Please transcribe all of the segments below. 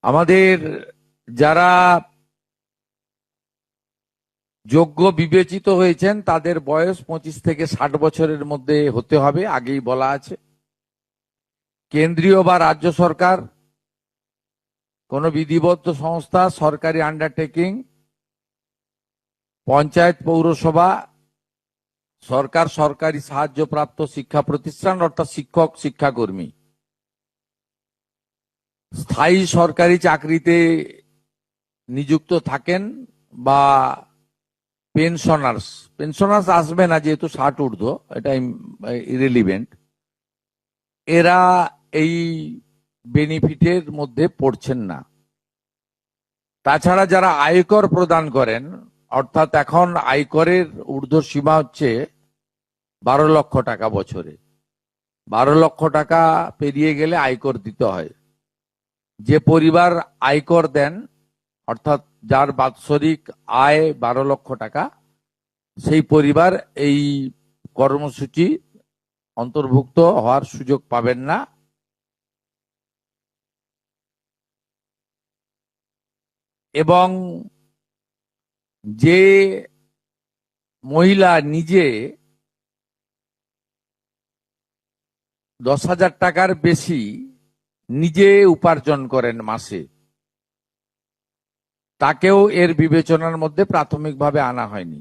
আমাদের যারা যোগ্য বিবেচিত হয়েছেন তাদের বয়স 25 থেকে 60 বছরের মধ্যে হতে হবে, আগেই বলা আছে। কেন্দ্রীয় বা রাজ্য সরকার, কোন বিধিবদ্ধ সংস্থা, সরকারি আন্ডারটেকিং, পঞ্চায়েত, পৌরসভা, সরকার, সরকারি সাহায্যপ্রাপ্ত শিক্ষা প্রতিষ্ঠান অর্থাৎ শিক্ষক, শিক্ষাকর্মী, স্থায়ী সরকারি চাকরিতে নিযুক্ত থাকেন বা পেনশনার্স আসবে না যেহেতু 60 ঊর্ধ্ব, এটা ইরেলিভেন্ট। এরা এই বেনিফিটের মধ্যে পড়ছেন না। তাছাড়া যারা আয়কর প্রদান করেন, অর্থাৎ এখন আয়করের ঊর্ধ্ব সীমা হচ্ছে 12 লক্ষ টাকা বছরে। 12 লক্ষ টাকা পেরিয়ে গেলে আয়কর দিতে হয়। যে পরিবার আয়কর দেন, অর্থাৎ যার বাৎসরিক আয় 12 লক্ষ টাকা, সেই পরিবার এই কর্মসূচি অন্তর্ভুক্ত হওয়ার সুযোগ পাবেন না। এবং যে মহিলা নিজে 10,000 টাকার বেশি নিজে উপার্জন করেন মাসে, তাকেও এর বিবেচনার মধ্যে প্রাথমিকভাবে আনা হয়নি।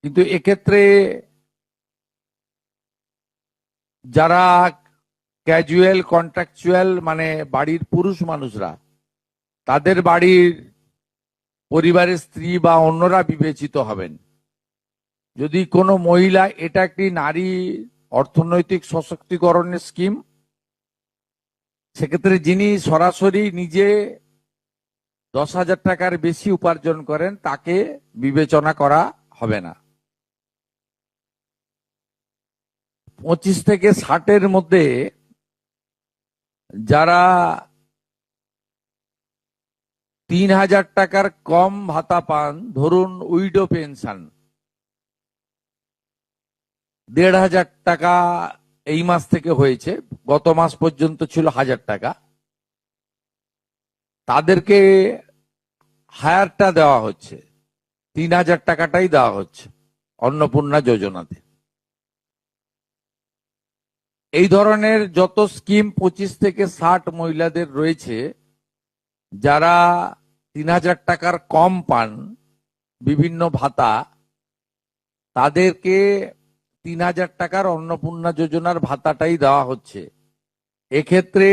কিন্তু এক্ষেত্রে যারা ক্যাজুয়াল, কন্ট্রাকচুয়াল, মানে বাড়ির পুরুষ মানুষরা, তাদের বাড়ির পরিবারের স্ত্রী বা অন্যরা বিবেচিত হবেন। যদি কোনো মহিলা, এটা একটি নারী অর্থনৈতিক সশক্তিকরণের স্কিম, সেক্ষেত্রে যিনি সরাসরি নিজে 10,000 টাকার বেশি উপার্জন করেন তাকে বিবেচনা করা হবে না। 25 থেকে 60-এর মধ্যে যারা 3,000 টাকার কম ভাতা পান, ধরুন উইডো পেনশন 1,500 টাকা এই মাস থেকে হয়েছে, গত মাস পর্যন্ত ছিল 1,000 টাকা, তাদেরকে হায়ারটা দেওয়া হচ্ছে, 3,000 টাকাটাই দেওয়া হচ্ছে অন্নপূর্ণা যোজনাতে। এই ধরনের যত স্কিম 25 থেকে 60 মহিলাদের রয়েছে, যারা 3,000 টাকার কম পান বিভিন্ন ভাতা, তাদেরকে 3,000 টাকার অন্নপূর্ণা যোজনার ভাতাটাই দেওয়া হচ্ছে। এক্ষেত্রে